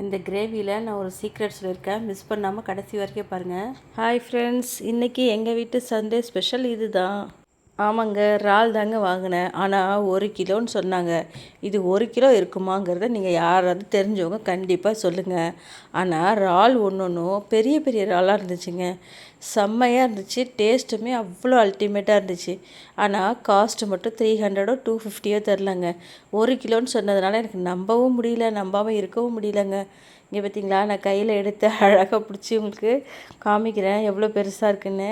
இந்த கிரேவியில் நான் ஒரு சீக்ரெட் சொல்லியிருக்கேன், மிஸ் பண்ணாமல் கடைசி வரைக்கும் பாருங்கள். ஹாய் ஃப்ரெண்ட்ஸ், இன்றைக்கி எங்கள் வீட்டு சண்டே ஸ்பெஷல் இது தான். ஆமாங்க, இறால் தாங்க வாங்கினேன். ஆனால் 1 கிலோன்னு சொன்னாங்க. இது 1 கிலோ இருக்குமாங்கிறத நீங்கள் யாராவது தெரிஞ்சவங்க கண்டிப்பாக சொல்லுங்கள். ஆனால் இறால் ஒன்றும் பெரிய பெரிய இறாலாக இருந்துச்சுங்க. செம்மையாக இருந்துச்சு. டேஸ்ட்டுமே அவ்வளோ அல்டிமேட்டாக இருந்துச்சு. ஆனால் காஸ்ட்டு மட்டும் 300 250 தரலங்க. 1 கிலோன்னு சொன்னதுனால எனக்கு நம்பவும் முடியல, நம்பாமல் இருக்கவும் முடியலங்க. இங்கே பார்த்தீங்களா, நான் கையில் எடுத்து அழகாக பிடிச்சி உங்களுக்கு காமிக்கிறேன் எவ்வளோ பெருசாக இருக்குன்னு.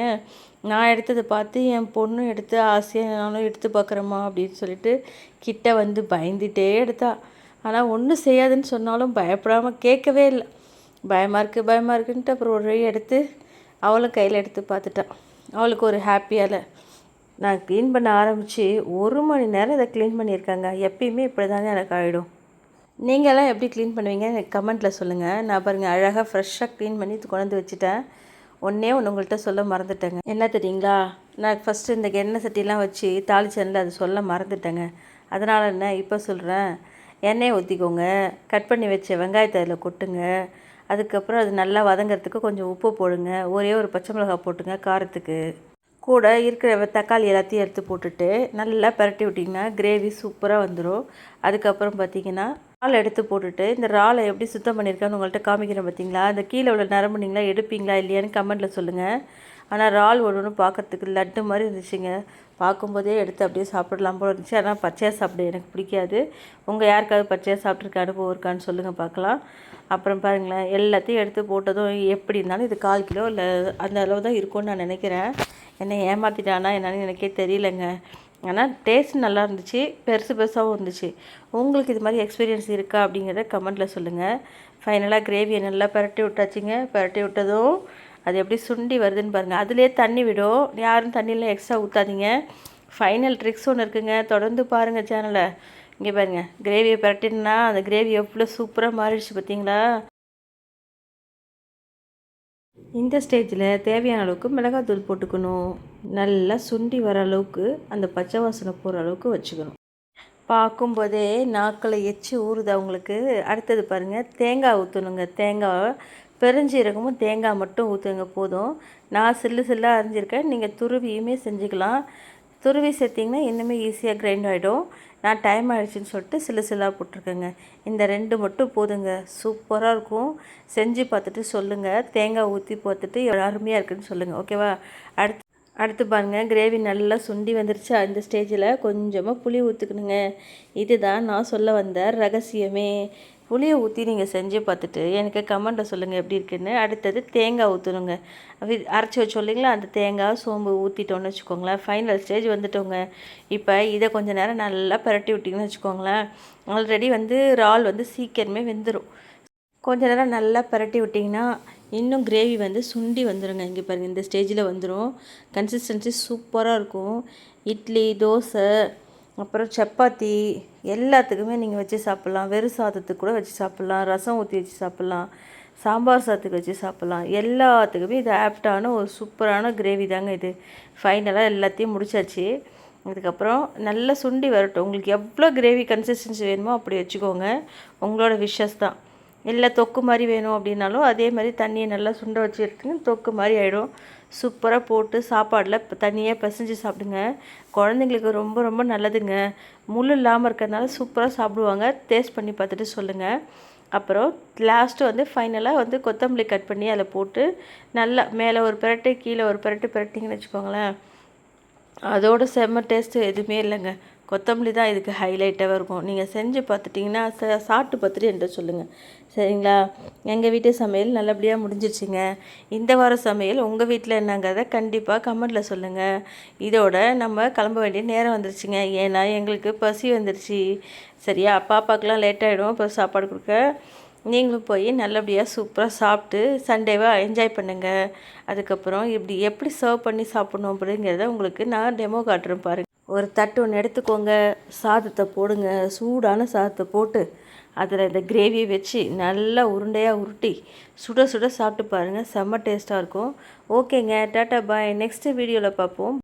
நான் எடுத்ததை பார்த்து என் பொண்ணும் எடுத்து ஆசையாக நானும் எடுத்து பார்க்குறேம்மா அப்படின்னு சொல்லிட்டு கிட்ட வந்து பயந்துகிட்டே எடுத்தா. ஆனால் ஒன்றும் செய்யாதுன்னு சொன்னாலும் பயப்படாமல் கேட்கவே இல்லை. பயமாக இருக்குன்ட்டு அப்புறம் ஒரு வழி எடுத்து அவளும் கையில் எடுத்து பார்த்துட்டான். அவளுக்கு ஒரு ஹாப்பியால். நான் க்ளீன் பண்ண ஆரம்பித்து 1 மணி நேரம் இதை க்ளீன் பண்ணியிருக்காங்க. எப்பயுமே இப்படி தாங்க எனக்கு ஆகிடும். நீங்களாம் எப்படி க்ளீன் பண்ணுவீங்க எனக்கு கமெண்ட்டில் சொல்லுங்கள். நான் பாருங்கள் அழகாக ஃப்ரெஷ்ஷாக க்ளீன் பண்ணி கொண்டு வந்து வச்சுட்டேன். ஒன்று உங்கள்கிட்ட சொல்ல மறந்துட்டேங்க. என்ன தெரியுங்களா, நான் ஃபஸ்ட்டு இந்த எண்ணெய் சட்டிலாம் வச்சு தாளிச்சேன்ல, அது சொல்ல மறந்துட்டேங்க. அதனால் என்ன இப்போ சொல்கிறேன். எண்ணெயை ஊற்றிக்கோங்க. கட் பண்ணி வச்ச வெங்காயத்தை அதில் கொட்டுங்க. அதுக்கப்புறம் அது நல்லா வதங்கிறதுக்கு கொஞ்சம் உப்பு போடுங்க. ஒரே ஒரு பச்சை மிளகாய் போட்டுங்க காரத்துக்கு. கூட இருக்கிற தக்காளி எல்லாத்தையும் எடுத்து போட்டுட்டு நல்லா பரட்டி விட்டிங்கன்னா கிரேவி சூப்பராக வந்துடும். அதுக்கப்புறம் பார்த்திங்கன்னா இறால் எடுத்து போட்டுட்டு, இந்த இறாலை எப்படி சுத்தம் பண்ணியிருக்கான்னு உங்கள்கிட்ட காமிக்கிறேன் பார்த்தீங்களா. அந்த கீழே உள்ள நரம்புனீங்களா எடுப்பீங்களா இல்லையான்னு கமெண்ட்டில் சொல்லுங்கள். ஆனால் இறால் ஒன்று பார்க்கறதுக்கு லட்டு மாதிரி இருந்துச்சுங்க. பார்க்கும்போதே எடுத்து அப்படியே சாப்பிடலாம் போல இருந்துச்சு. ஆனால் பச்சையாக சாப்பிட எனக்கு பிடிக்காது. உங்கள் யாருக்காவது பச்சையாக சாப்பிட்ருக்க அனுபவம் இருக்கான்னு சொல்லுங்கள் பார்க்கலாம். அப்புறம் பாருங்களேன், எல்லாத்தையும் எடுத்து போட்டதும் எப்படி இருந்தாலும் இது 1/4 கிலோ இல்லை அந்த அளவு தான் இருக்கும்னு நான் நினைக்கிறேன். என்னை ஏமாற்றிட்டானா என்னன்னு எனக்கே தெரியலைங்க. ஆனால் டேஸ்ட் நல்லா இருந்துச்சு, பெருசாகவும் இருந்துச்சு. உங்களுக்கு இது மாதிரி எக்ஸ்பீரியன்ஸ் இருக்கா அப்படிங்கிறத கமெண்ட்டில் சொல்லுங்கள். ஃபைனலாக கிரேவியை நல்லா பரட்டி விட்டாச்சுங்க. பரட்டி விட்டதும் அது எப்படி சுண்டி வருதுன்னு பாருங்கள். அதுலேயே தண்ணி விடும். யாரும் தண்ணியெலாம் எக்ஸ்ட்ரா ஊற்றாதீங்க. ஃபைனல் ட்ரிக்ஸ் ஒன்று இருக்குங்க, தொடர்ந்து பாருங்கள் சேனலை. இங்கே பாருங்கள், கிரேவியை பரட்டினா அந்த கிரேவி எவ்வளோ சூப்பராக மாறிடுச்சு பார்த்தீங்களா. இந்த ஸ்டேஜில் தேவையான அளவுக்கு மிளகாத்தூள் போட்டுக்கணும். நல்லா சுண்டி வர அளவுக்கு அந்த பச்சை வாசனை போகிற அளவுக்கு வச்சுக்கணும். பார்க்கும்போதே நாக்கில் எச்சி ஊறுது அவங்களுக்கு. அடுத்தது பாருங்கள், தேங்காய் ஊற்றணுங்க. தேங்காய் பெருஞ்சீரகமும் தேங்காய் மட்டும் ஊற்றுங்க போதும். நான் சில்லாக அரிஞ்சிருக்கேன், நீங்கள் துருவியுமே செஞ்சுக்கலாம். துருவி சேர்த்திங்கன்னா இன்னுமே ஈஸியாக கிரைண்ட் ஆகிடும். நான் டைம் ஆகிடுச்சின்னு சொல்லிட்டு சில்லாக போட்டிருக்கேங்க. இந்த 2 மட்டும் போதுங்க, சூப்பராக இருக்கும். செஞ்சு பார்த்துட்டு சொல்லுங்கள். தேங்காய் ஊற்றி பார்த்துட்டு அருமையாக இருக்குதுன்னு சொல்லுங்கள், ஓகேவா. அடுத்து பாருங்கள், கிரேவி நல்லா சுண்டி வந்துருச்சு. அந்த ஸ்டேஜில் கொஞ்சமாக புளி ஊற்றுக்கணுங்க. இதுதான் நான் சொல்ல வந்த ரகசியமே. புளியை ஊற்றி நீங்கள் செஞ்சு பார்த்துட்டு எனக்கு கமெண்ட்டை சொல்லுங்கள் எப்படி இருக்குன்னு. அடுத்தது தேங்காய் ஊற்றணுங்க. அரைச்சி வச்சோம் இல்லைங்களா, அந்த தேங்காய் சோம்பு ஊற்றிட்டோன்னு வச்சுக்கோங்களேன். ஃபைனல் ஸ்டேஜ் வந்துட்டோங்க. இப்போ இதை கொஞ்சம் நேரம் நல்லா பரட்டி விட்டிங்கன்னு வச்சுக்கோங்களேன். ஆல்ரெடி இறால் சீக்கிரமே வெந்துடும். கொஞ்ச நேரம் நல்லா பரட்டி விட்டிங்கன்னா இன்னும் கிரேவி சுண்டி வந்துடுங்க. இங்கே பாருங்கள், இந்த ஸ்டேஜில் வந்துடும். கன்சிஸ்டன்சி சூப்பராக இருக்கும். இட்லி, தோசை, அப்புறம் சப்பாத்தி எல்லாத்துக்குமே நீங்கள் வச்சு சாப்பிட்லாம். வெறும் சாதத்துக்கு கூட வச்சு சாப்பிட்லாம். ரசம் ஊற்றி வச்சு சாப்பிட்லாம். சாம்பார் சாதத்துக்கு வச்சு சாப்பிட்லாம். எல்லாத்துக்குமே இது ஆப்டான ஒரு சூப்பரான கிரேவி தாங்க இது. ஃபைனலாக எல்லாத்தையும் முடிச்சாச்சு. அதுக்கப்புறம் நல்லா சுண்டி வரட்டும். உங்களுக்கு எவ்வளோ கிரேவி கன்சிஸ்டன்சி வேணுமோ அப்படி வச்சுக்கோங்க. உங்களோட விஷஸ் தான். இல்லை தொக்கு மாதிரி வேணும் அப்படின்னாலும் அதே மாதிரி தண்ணியை நல்லா சுண்ட வச்சு எடுத்துன்னு தொக்கு மாதிரி ஆகிடும். சூப்பராக போட்டு சாப்பாடில் தண்ணியாக பிசைஞ்சு சாப்பிடுங்க. குழந்தைங்களுக்கு ரொம்ப ரொம்ப நல்லதுங்க. முள் இல்லாமல் இருக்கிறதுனால சூப்பராக சாப்பிடுவாங்க. டேஸ்ட் பண்ணி பார்த்துட்டு சொல்லுங்கள். அப்புறம் லாஸ்ட்டு ஃபைனலாக கொத்தமல்லி கட் பண்ணி அதில் போட்டு நல்லா மேலே ஒரு பிரட்டு கீழே ஒரு பிரட்டிங்கன்னு வச்சுக்கோங்களேன். அதோட செம்ம டேஸ்ட்டு எதுவுமே இல்லைங்க. கொத்தமல்லி தான் இதுக்கு ஹைலைட்டாக இருக்கும். நீங்கள் செஞ்சு பார்த்துட்டிங்கன்னா சாப்பிட்டு பார்த்துட்டு என்கிட்ட சொல்லுங்கள், சரிங்களா. எங்கள் வீட்டு சமையல் நல்லபடியாக முடிஞ்சிருச்சுங்க. இந்த வார சமையல் உங்கள் வீட்டில் என்னங்கிறத கண்டிப்பாக கமெண்ட்டில் சொல்லுங்கள். இதோட நம்ம கிளம்ப வேண்டிய நேரம் வந்துருச்சுங்க. ஏன்னா எங்களுக்கு பசி வந்துருச்சு, சரியா. பாப்பாக்கெலாம் லேட் ஆகிடும் இப்போ சாப்பாடு கொடுக்க. நீங்களும் போய் நல்லபடியாக சூப்பராக சாப்பிட்டு சண்டேவை என்ஜாய் பண்ணுங்கள். அதுக்கப்புறம் இப்படி எப்படி சர்வ் பண்ணி சாப்பிட்ணும் அப்படிங்கிறத உங்களுக்கு நான் டெமோ காட்டுறேன் பாருங்கள். ஒரு தட்டு ஒன்று எடுத்துக்கோங்க. சாதத்தை போடுங்க. சூடான சாதத்தை போட்டு அதில் இந்த கிரேவியை வச்சு நல்லா உருண்டையாக உருட்டி சுட சுட சாப்பிட்டு பாருங்கள். செம்ம டேஸ்ட்டாக இருக்கும். ஓகேங்க, டாட்டா பாய். நெக்ஸ்ட்டு வீடியோவில் பார்ப்போம்.